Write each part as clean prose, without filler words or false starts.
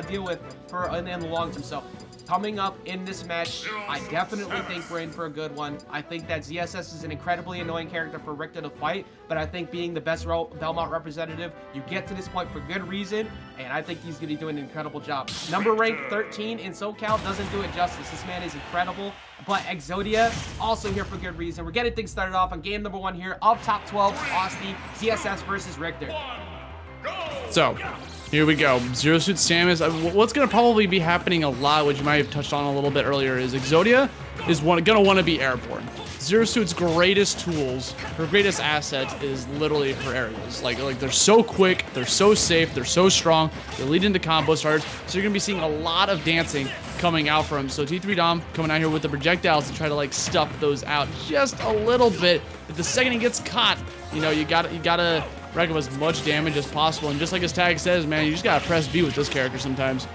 deal with in the long term. So coming up in this match, I definitely think we're in for a good one. I think that ZSS is an incredibly annoying character for Richter to fight, but I think being the best Belmont representative, you get to this point for good reason, and I think he's going to be doing an incredible job. Number ranked 13 in SoCal doesn't do it justice. This man is incredible, but Exodia also here for good reason. We're getting things started off on game number 1 here of top 12, Austin, ZSS versus Richter. So, here we go. Zero Suit Samus. What's going to probably be happening a lot, which you might have touched on a little bit earlier, is Exodia is going to want to be airborne. Zero Suit's greatest tools, her greatest asset is literally her aerials. Like they're so quick, they're so safe, they're so strong, they lead into combo starters. So you're going to be seeing a lot of dancing coming out from him. So T3 Dom coming out here with the projectiles to try to like stuff those out just a little bit. If the second he gets caught, you know, you gotta rack up as much damage as possible, and just like his tag says, man, you just gotta press B with this character sometimes.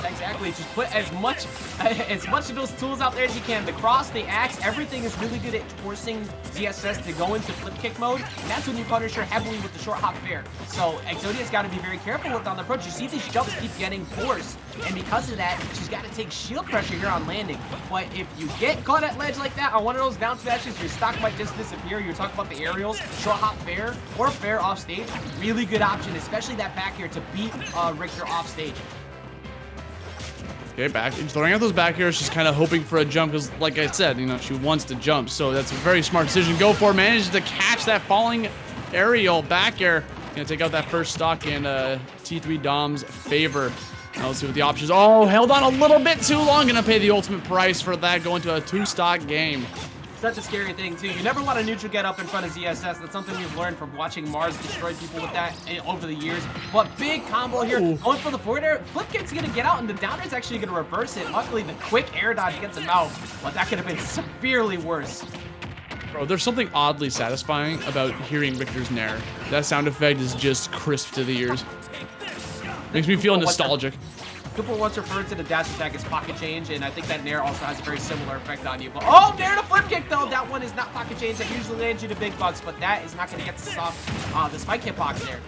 Exactly, just put as much of those tools out there as you can. The cross, the axe, everything is really good at forcing ZSS to go into flip kick mode, and that's when you punish her heavily with the short hop fair. So Exodia's got to be very careful with on the approach. You see these jumps keep getting forced, and because of that, she's got to take shield pressure here on landing. But if you get caught at ledge like that on one of those down smashes, your stock might just disappear. You're talking about the aerials, short hop fair, or fair off stage. Really good option, especially that back here to beat Richter off stage. Okay, back. Throwing out those back airs, she's kind of hoping for a jump because, like I said, you know, she wants to jump. So that's a very smart decision. Go for it. Manages to catch that falling aerial back air. Gonna take out that first stock in T3 Dom's favor. Now let's see what the options. Oh, held on a little bit too long. Gonna pay the ultimate price for that. Going to a 2-stock game. Such a scary thing too. You never want to neutral get up in front of ZSS. That's something we've learned from watching Mars destroy people with that over the years. But big combo here. Ooh. Going for the forward air. Flip kick's gonna get out, and the down air's actually gonna reverse it. Luckily, the quick air dodge gets him out, but that could have been severely worse. Bro, there's something oddly satisfying about hearing Richter's nair. That sound effect is just crisp to the ears. Makes me feel nostalgic. People once referred to the dash attack as pocket change, and I think that nair also has a very similar effect on you. But oh, nair to flip kick though. That one is not pocket change. That usually lands you to big bucks, but that is not going to get the spike hitbox there.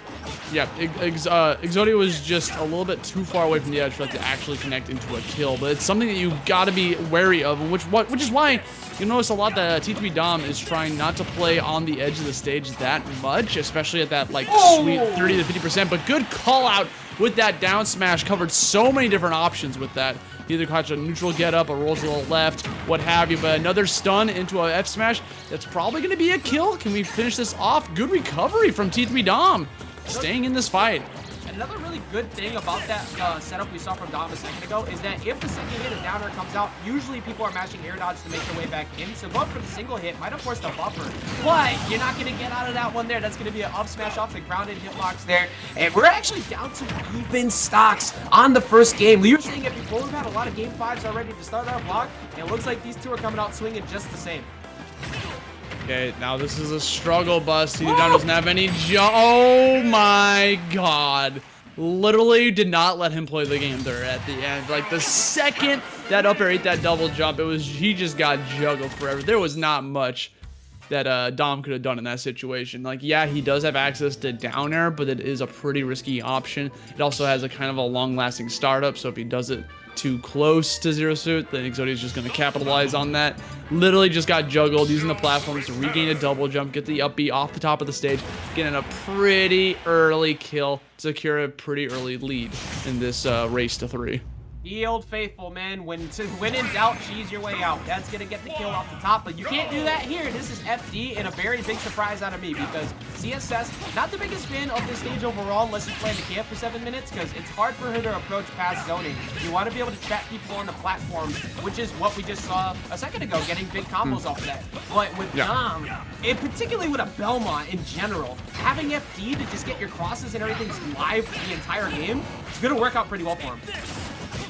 Yeah, Exodia was just a little bit too far away from the edge for it to actually connect into a kill, but it's something that you got to be wary of, which is why you notice a lot that T3 Dom is trying not to play on the edge of the stage that much, especially at that like sweet 30 to 50%. But good call out with that down smash, covered so many different options with that. Either catch a neutral get up, a roll to the left, what have you, but another stun into a F smash. That's probably going to be a kill. Can we finish this off? Good recovery from T3 Dom, staying in this fight. Another really good thing about that setup we saw from Dom a second ago is that if the second hit of down air comes out, usually people are mashing air dodge to make their way back in. So going for the single hit might have forced a buffer, but you're not going to get out of that one there. That's going to be an up smash off the grounded hitbox there. And we're actually down to even stocks on the first game. We were saying it before. We've had a lot of game 5s already to start our vlog, and it looks like these two are coming out swinging just the same. Okay, now this is a struggle bus. T3 Dom doesn't have any oh my god. Literally did not let him play the game there at the end. Like the second that up air ate that double jump, he just got juggled forever. There was not much that Dom could have done in that situation. Like, yeah, he does have access to down air, but it is a pretty risky option. It also has a kind of a long-lasting startup, so if he does it too close to Zero Suit, then Exodia is just going to capitalize on that. Literally just got juggled using the platforms to regain a double jump, get the up B off the top of the stage, getting a pretty early kill, secure a pretty early lead in this race to 3. The old faithful, man. When in doubt, cheese your way out. That's going to get the kill off the top, but you can't do that here. This is FD, and a very big surprise out of me because ZSS, not the biggest fan of this stage overall unless you play in the camp for 7 minutes because it's hard for her to approach past zoning. You want to be able to trap people on the platforms, which is what we just saw a second ago, getting big combos off of that. But with Dom, and particularly with a Belmont in general, having FD to just get your crosses and everything live for the entire game, it's going to work out pretty well for him.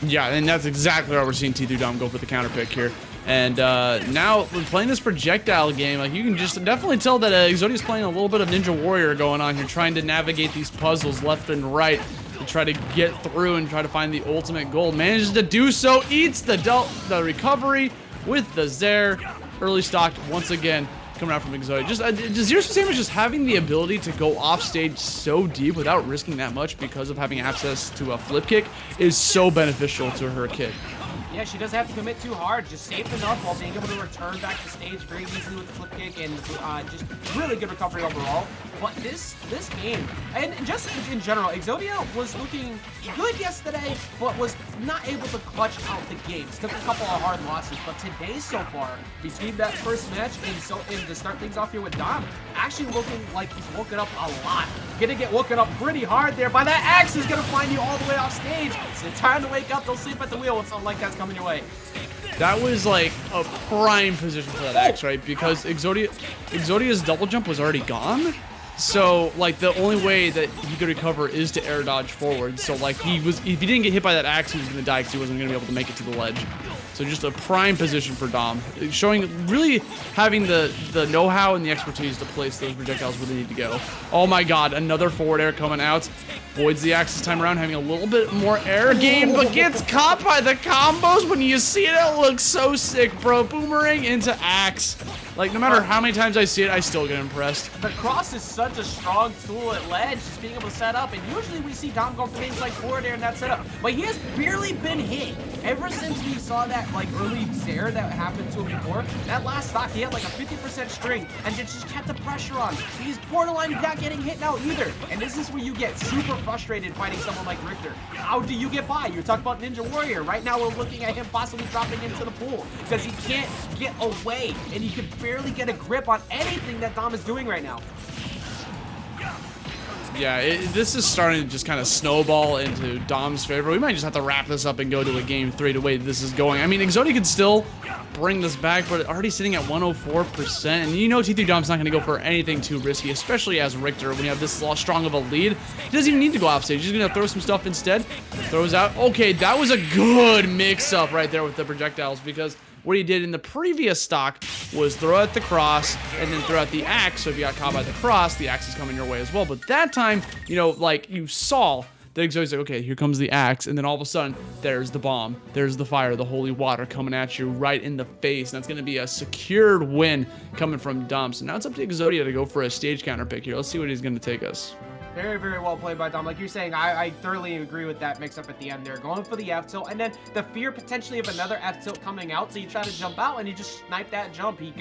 Yeah, and that's exactly why we're seeing T3 Dom go for the counter pick here. And now we're playing this projectile game. Like, you can just definitely tell that Exodia's playing a little bit of Ninja Warrior going on here, trying to navigate these puzzles left and right to try to get through and try to find the ultimate goal. Manages to do so, eats the recovery with the Zair. Early stock once again. coming out from Exodia. Just Zero Suit is just having the ability to go off stage so deep without risking that much because of having access to a flip kick is so beneficial to her kick. Yeah, she doesn't have to commit too hard, just safe enough while being able to return back to stage very easily with the flip kick and just really good recovery overall. But this game, and just in general, Exodia was looking good yesterday, but was not able to clutch out the games. Took a couple of hard losses, but today so far, between that first match and to start things off here with Dom, actually looking like he's woken up a lot. Gonna get woken up pretty hard there by that axe is gonna find you all the way off stage. So it's time to wake up, don't sleep at the wheel when something like that's coming your way. That was like a prime position for that axe, right? Because Exodia's double jump was already gone. So like the only way that he could recover is to air dodge forward. So like if he didn't get hit by that axe, he was gonna die because he wasn't gonna be able to make it to the ledge. So just a prime position for Dom, showing really having the know-how and the expertise to place those projectiles where they need to go. Oh my god, another forward air coming out. Voids the axe this time around, having a little bit more air gain, but gets caught by the combos. When you see it, it looks so sick, bro. Boomerang into axe. Like, no matter how many times I see it, I still get impressed. The cross is such a strong tool at ledge, just being able to set up, and usually we see Dom go for things like forward air and that setup, but he has barely been hit. Ever since we saw that, like, early Zare that happened to him before, that last stock, he had, like, a 50% string, and just kept the pressure on. He's borderline not getting hit now either, and this is where you get super frustrated fighting someone like Richter. How do you get by? You're talking about Ninja Warrior. Right now, we're looking at him possibly dropping into the pool, because he can't get away, and he can barely get a grip on anything that Dom is doing right now. Yeah, this is starting to just kind of snowball into Dom's favor. We might just have to wrap this up and go to a game 3 the way this is going. I mean, Exodia could still bring this back, but already sitting at 104%. And you know T3 Dom's not going to go for anything too risky, especially as Richter when you have this strong of a lead. He doesn't even need to go off stage. He's going to throw some stuff instead. Throws out. Okay, that was a good mix-up right there with the projectiles, because what he did in the previous stock was throw out the cross and then throw out the axe. So if you got caught by the cross, the axe is coming your way as well. But that time, you know, like you saw that Exodia's like, okay, here comes the axe. And then all of a sudden, there's the bomb. There's the fire, the holy water coming at you right in the face. And that's going to be a secured win coming from Dom. So now it's up to Exodia to go for a stage counter pick here. Let's see what he's going to take us. Very, very well played by Dom. Like you're saying, I thoroughly agree with that mix-up at the end there. Going for the F-tilt, and then the fear potentially of another F-tilt coming out, so you try to jump out, and you just snipe that jump. He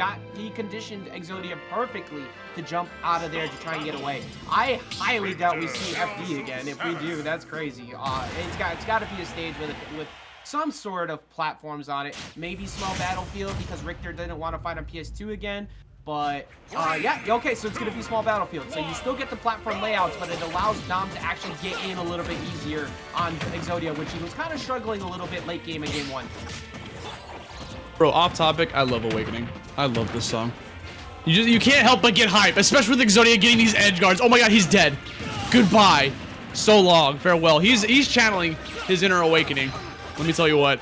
conditioned Exodia perfectly to jump out of there to try and get away. I highly doubt we see FD again. If we do, that's crazy. It's got to be a stage with some sort of platforms on it. Maybe small battlefield, because Richter didn't want to fight on PS2 again. But, yeah, okay, so it's going to be small battlefield. So you still get the platform layouts, but it allows Dom to actually get in a little bit easier on Exodia, which he was kind of struggling a little bit late game in game 1. Bro, off topic, I love Awakening. I love this song. You can't help but get hype, especially with Exodia getting these edge guards. Oh my god, he's dead. Goodbye. So long. Farewell. He's channeling his inner Awakening. Let me tell you what.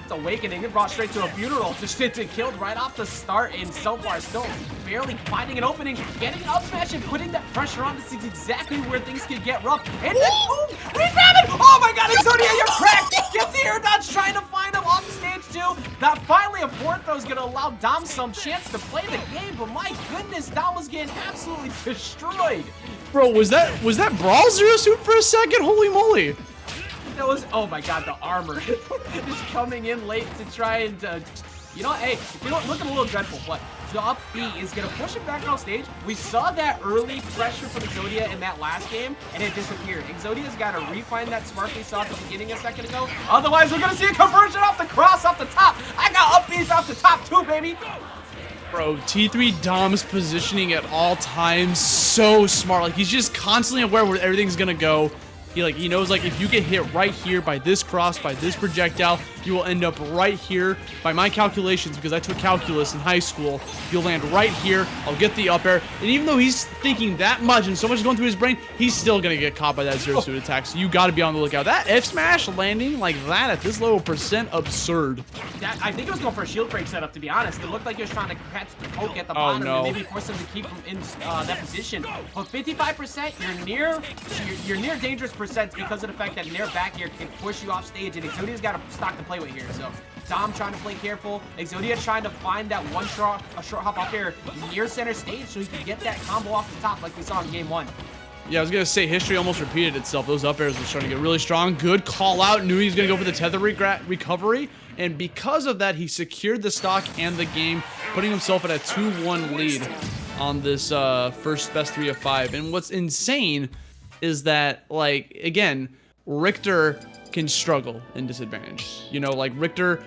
Awakening, it brought straight to a funeral, just killed right off the start, and so far still barely finding an opening, getting an up smash and putting that pressure on. This is exactly where things can get rough. And then boom, rebounded! Oh my god, Exodia, you're cracked! Get the air dodge, trying to find him on stage 2. That finally a fourth though is gonna allow Dom some chance to play the game, but my goodness, Dom was getting absolutely destroyed. Bro, was that Brawl Zero Suit for a second? Holy moly! That was, oh my god, the armor just coming in late to try and, you know, hey, if you don't look a little dreadful, but the up B is going to push him back on stage. We saw that early pressure from Exodia in that last game, and it disappeared. Exodia's got to refine that spark we saw at the beginning a second ago. Otherwise, we're going to see a conversion off the cross off the top. I got up B's off the top too, baby. Bro, T3 Dom's positioning at all times so smart. Like, he's just constantly aware where everything's going to go. He knows, like, if you get hit right here by this cross, by this projectile, you will end up right here. By my calculations, because I took calculus in high school, you'll land right here. I'll get the up air. And even though he's thinking that much and so much is going through his brain, he's still going to get caught by that Zero Suit attack. So you got to be on the lookout. That F smash landing like that at this low percent, absurd. I think it was going for a shield break setup, to be honest. It looked like he was trying to catch the poke at the bottom and maybe force him to keep him in that position. But 55%, you're near dangerous 100% because of the fact that Nair back here can push you off stage, and Exodia's got a stock to play with here. So Dom trying to play careful. Exodia trying to find that a short hop up there near center stage so he can get that combo off the top like we saw in game 1. Yeah, I was going to say, history almost repeated itself. Those up airs were starting to get really strong. Good call out. Knew he was going to go for the tether recovery. And because of that, he secured the stock and the game, putting himself at a 2-1 lead on this first best 3 of 5. And what's insane is that, like, again, Richter can struggle in disadvantage. You know, like Richter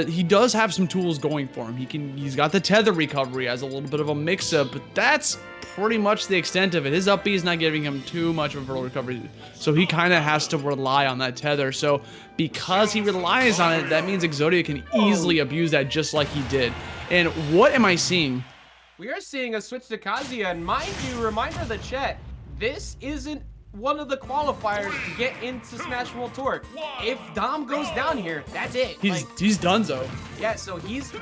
he does have some tools going for him. He's got the tether recovery as a little bit of a mix-up, but that's pretty much the extent of it. His up B is not giving him too much of a vertical recovery, so he kind of has to rely on that tether. So because he relies on it, that means Exodia can easily abuse that just like he did. And what am I seeing? We are seeing a switch to Kazuya, and mind you, reminder of the chat, this isn't one of the qualifiers to get into Smash World Tour. If Dom goes down here, that's it. He's donezo. Yeah, so he's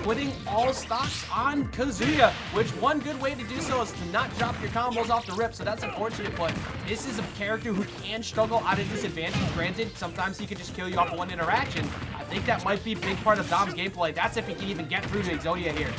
putting all stocks on Kazuya, which one good way to do so is to not drop your combos off the rip, so that's unfortunate, but this is a character who can struggle out of disadvantage. Granted, sometimes he could just kill you off one interaction. I think that might be a big part of Dom's gameplay. That's if he can even get through to Exodia here.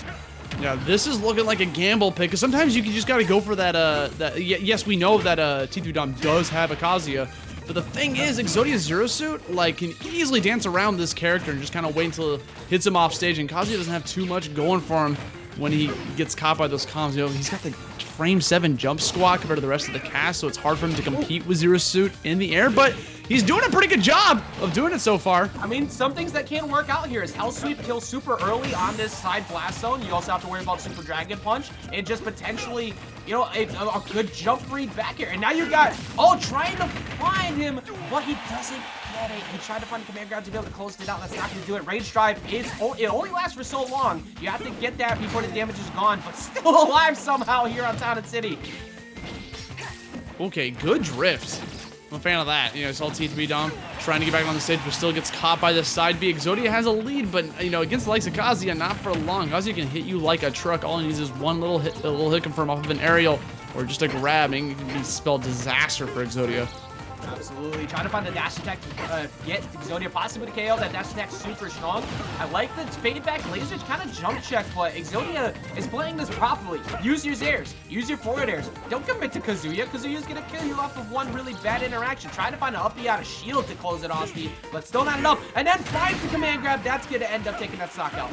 Yeah, this is looking like a gamble pick, because sometimes you just gotta go for that, yes, we know that T3 Dom does have a Kazuya, but the thing is, Exodia's Zero Suit, like, can easily dance around this character and just kind of wait until it hits him off stage, and Kazuya doesn't have too much going for him when he gets caught by those combos. You know, he's got the frame 7 jump squat compared to the rest of the cast, so it's hard for him to compete with Zero Suit in the air, but he's doing a pretty good job of doing it so far. I mean, some things that can work out here is Hell Sweep kills super early on this side blast zone. You also have to worry about Super Dragon Punch and just potentially, you know, a good jump read back here. And now you got, trying to find him, but he doesn't get it. He tried to find a command grab to be able to close it out. That's not going to do it. Rage Drive it only lasts for so long. You have to get that before the damage is gone, but still alive somehow here on Town and City. Okay, good drift. I'm a fan of that. You know, it's all T3 Dom trying to get back on the stage, but still gets caught by the side B. Exodia has a lead, but, you know, against the likes of Kazuya, not for long. Kazuya can hit you like a truck. All he needs is one little hit confirm off of an aerial or just a grab, and it can be spelled disaster for Exodia. Absolutely. Trying to find the dash attack to get Exodia possibly to KO. That dash attack's super strong. I like the fade back lasers kind of jump check, but Exodia is playing this properly. Use your airs. Use your forward airs. Don't commit to Kazuya. Kazuya's going to kill you off of one really bad interaction. Try to find an up B out of shield to close it off, Steve, but still not enough. And then finds the command grab. That's going to end up taking that stock out.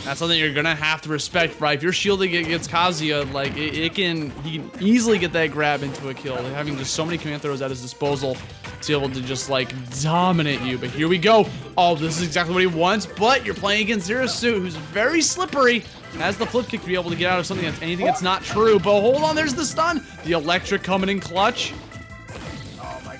That's something you're gonna have to respect, right? If you're shielding against Kazuya, like he can easily get that grab into a kill, having just so many command throws at his disposal to be able to just like dominate you. But here we go. Oh, this is exactly what he wants, but you're playing against Zero Suit, who's very slippery, has the flip kick to be able to get out of something that's anything that's not true. But hold on, there's the stun. The electric coming in clutch.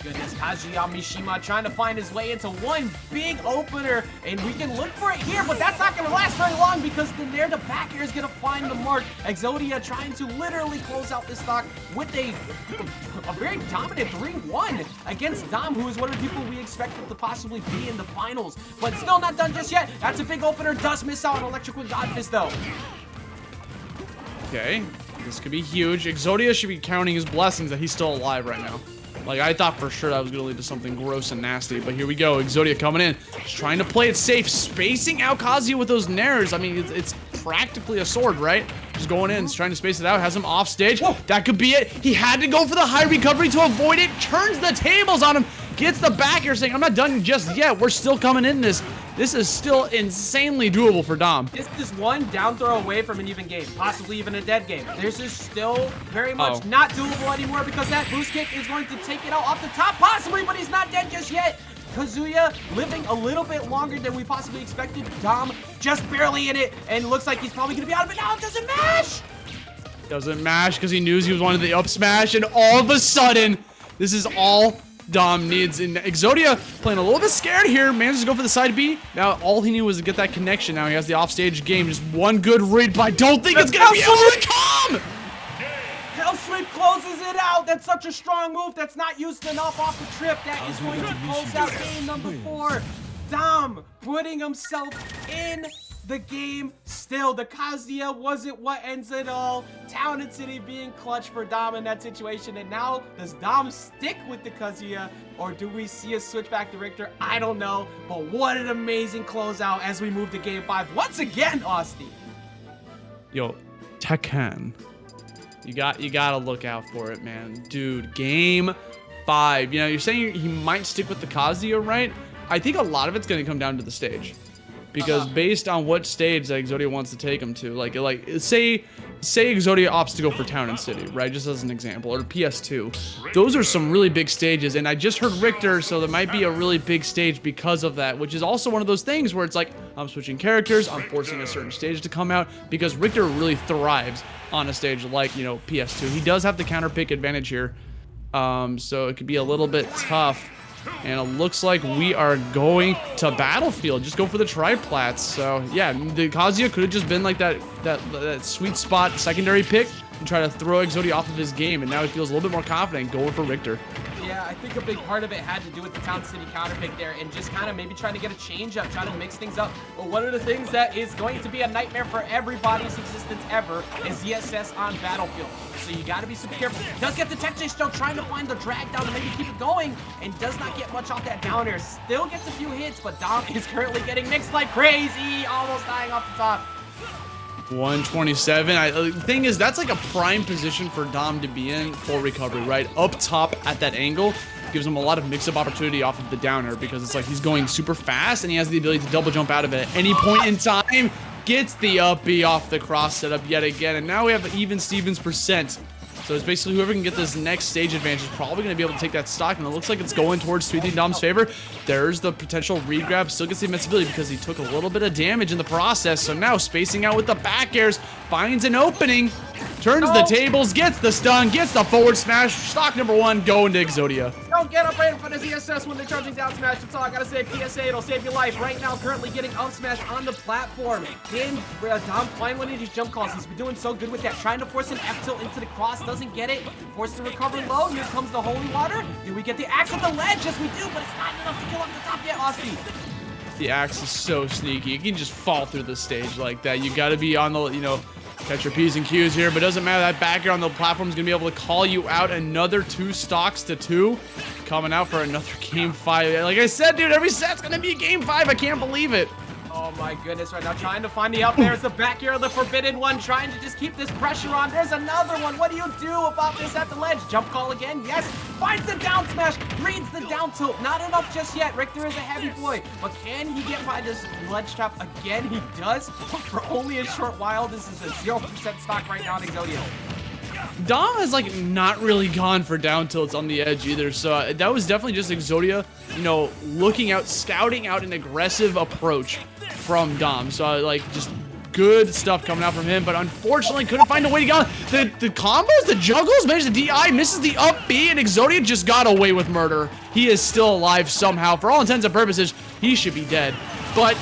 Goodness, Kazuya Mishima trying to find his way into one big opener, and we can look for it here, but that's not going to last very long because the Nair to back air is going to find the mark. Exodia trying to literally close out this stock with a very dominant 3-1 against Dom, who is one of the people we expected to possibly be in the finals, but still not done just yet. That's a big opener, does miss out on Electric with God Fist though. Okay, this could be huge. Exodia should be counting his blessings that he's still alive right now. Like, I thought for sure that was going to lead to something gross and nasty, but here we go. Exodia coming in, just trying to play it safe, spacing out Kazuya with those nairs. I mean, it's practically a sword, right? Just going in, trying to space it out, has him off stage. Whoa. That could be it. He had to go for the high recovery to avoid it, turns the tables on him, gets the back air saying, I'm not done just yet. We're still coming in this. This is still insanely doable for Dom. This is one down throw away from an even game, possibly even a dead game. This is still very much not doable anymore because that boost kick is going to take it out off the top, possibly, but he's not dead just yet. Kazuya living a little bit longer than we possibly expected. Dom just barely in it, and looks like he's probably going to be out of it now. It doesn't mash! Doesn't mash because he knew he was wanting the up smash, and all of a sudden, this is all Dom needs. And Exodia playing a little bit scared here, manages to go for the side B. Now all he needed was to get that connection. Now he has the offstage game. Just one good read, but I don't think it's gonna be able to come. Hell Sweep closes it out. That's such a strong move. That's not used enough off the trip. That is going to close out game number 4. Dom putting himself in the game still. The Kazuya wasn't what ends it all. Town and City being clutch for Dom in that situation. And now, does Dom stick with the Kazuya, or do we see a switch back to Richter? I don't know. But what an amazing closeout as we move to Game 5. Once again, Austin. Yo, Tekken. You gotta look out for it, man. Dude, Game 5. You know, you're saying he might stick with the Kazuya, right? I think a lot of it's gonna come down to the stage. Because based on what stage that Exodia wants to take him to, like say Exodia opts to go for Town and City, right? Just as an example, or PS2. Those are some really big stages, and I just heard Richter, so there might be a really big stage because of that, which is also one of those things where it's like, I'm switching characters, I'm forcing a certain stage to come out, because Richter really thrives on a stage like, you know, PS2. He does have the counter pick advantage here, so it could be a little bit tough. And it looks like we are going to Battlefield. Just go for the triplats. So yeah, the Kazuya could have just been like that sweet spot secondary pick and try to throw Exodia off of his game. And now he feels a little bit more confident going for Richter. Yeah, I think a big part of it had to do with the Town City counter pick there and just kind of maybe trying to get a change up, trying to mix things up. But one of the things that is going to be a nightmare for everybody's existence ever is ZSS on Battlefield. So you got to be super careful. Does get the tech chase still trying to find the drag down to maybe keep it going, and does not get much off that down air. Still gets a few hits, but Dom is currently getting mixed like crazy, almost dying off the top. 127. The thing is, that's like a prime position for Dom to be in full recovery, right? Up top at that angle gives him a lot of mix-up opportunity off of the downer because it's like he's going super fast and he has the ability to double jump out of it at any point in time. Gets the up B off the cross setup yet again, and now we have even Stevens percent. So it's basically whoever can get this next stage advantage is probably going to be able to take that stock, and it looks like it's going towards Sweetie Dom's favor. There's the potential regrab, still gets the invincibility because he took a little bit of damage in the process. So now spacing out with the back airs, finds an opening, turns the tables, gets the stun, gets the forward smash. Stock number 1 going to Exodia. Don't get up right in front of ZSS when they're charging down smash. That's all I gotta say. PSA, it'll save your life. Right now, currently getting up smash on the platform. Can Dom find one of these jump calls? He's been doing so good with that. Trying to force an F tilt into the cross, doesn't get it. Forced to recover low. Here comes the holy water. Do we get the axe at the ledge? Yes, we do, but it's not enough to kill off the top yet, Austin. The axe is so sneaky. It can just fall through the stage like that. You gotta be on the, you know, catch your P's and Q's here, but it doesn't matter. That back air on the platform is going to be able to call you out. Another 2 stocks to 2. Coming out for another Game 5. Like I said, dude, every set's going to be Game 5. I can't believe it. Oh my goodness, right now trying to find the up there. It's the back air of the forbidden one, trying to just keep this pressure on. There's another one. What do you do about this at the ledge? Jump call again, yes. Finds the down smash, reads the down tilt. Not enough just yet. Richter is a heavy boy, but can he get by this ledge trap again? He does, for only a short while. This is a 0% stock right now in Exodia. Dom has like not really gone for down tilts on the edge either, so that was definitely just Exodia, you know, looking out, scouting out an aggressive approach from Dom. So like just good stuff coming out from him, but unfortunately couldn't find a way to go. The combos, the juggles, managed the DI, misses the up B, and Exodia just got away with murder. He is still alive somehow. For all intents and purposes, he should be dead. But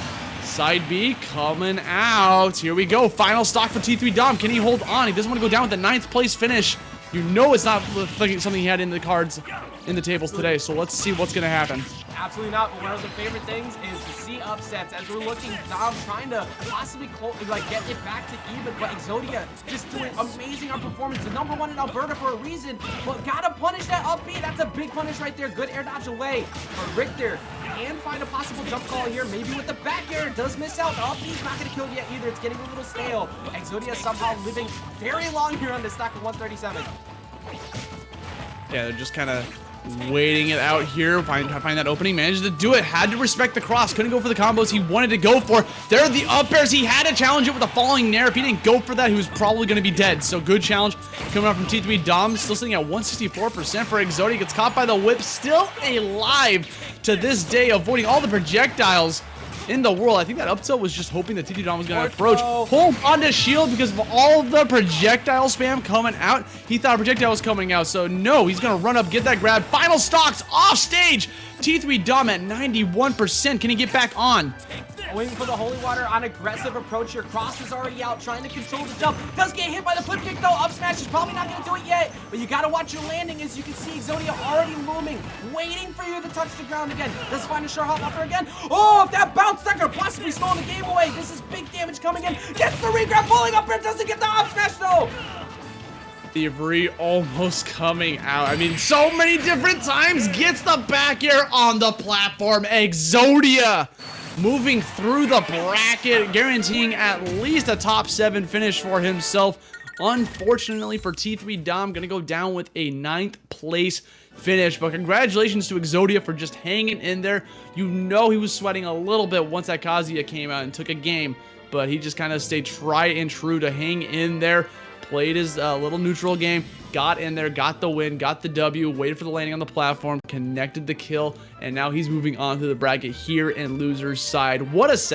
side B coming out. Here we go. Final stock for T3 Dom. Can he hold on? He doesn't want to go down with the 9th place finish. You know it's not something he had in the cards, in the tables today. So let's see what's going to happen. Absolutely not, but one of the favorite things is to see upsets as we're looking. Dom trying to possibly get it back to even, but Exodia just doing amazing on performance. The #1 in Alberta for a reason, but gotta punish that up B. That's a big punish right there. Good air dodge away. But Richter can find a possible jump call here, maybe with the back air. Does miss out. The up B's not gonna kill yet either. It's getting a little stale. Exodia somehow living very long here on this stack of 137. Yeah, they're just kind of waiting it out here, find that opening, managed to do it, had to respect the cross, couldn't go for the combos he wanted to go for. There are the up airs, he had to challenge it with a falling nair. If he didn't go for that, he was probably going to be dead. So good challenge coming out from T3 Dom, still sitting at 164% for Exodia, gets caught by the whip, still alive to this day, avoiding all the projectiles in the world. I think that up tilt was just hoping that T3 Dom was going to approach. Hold on to shield because of all the projectile spam coming out. He thought a projectile was coming out, so no, he's going to run up, get that grab. Final stocks off stage. T3 Dom at 91%. Can he get back on? Waiting for the holy water on aggressive approach here. Cross is already out, trying to control the jump. Does get hit by the flip kick though. Up smash is probably not going to do it yet, but you got to watch your landing. As you can see, Exodia already looming, waiting for you to touch the ground again. Does find a short hop upper again. Oh, if that bounce sucker possibly stole the game away. This is big damage coming in. Gets the regrab, pulling up, but doesn't get the up smash though. Thievery almost coming out. I mean, so many different times. Gets the back air on the platform. Exodia moving through the bracket, guaranteeing at least a top 7 finish for himself. Unfortunately for T3 Dom, gonna go down with a 9th place finish. But congratulations to Exodia for just hanging in there. You know he was sweating a little bit once that Kazuya came out and took a game, but he just kind of stayed tried and true to hang in there. Played his little neutral game, got in there, got the win, got the W, waited for the landing on the platform, connected the kill, and now he's moving on to the bracket here in loser's side. What a set.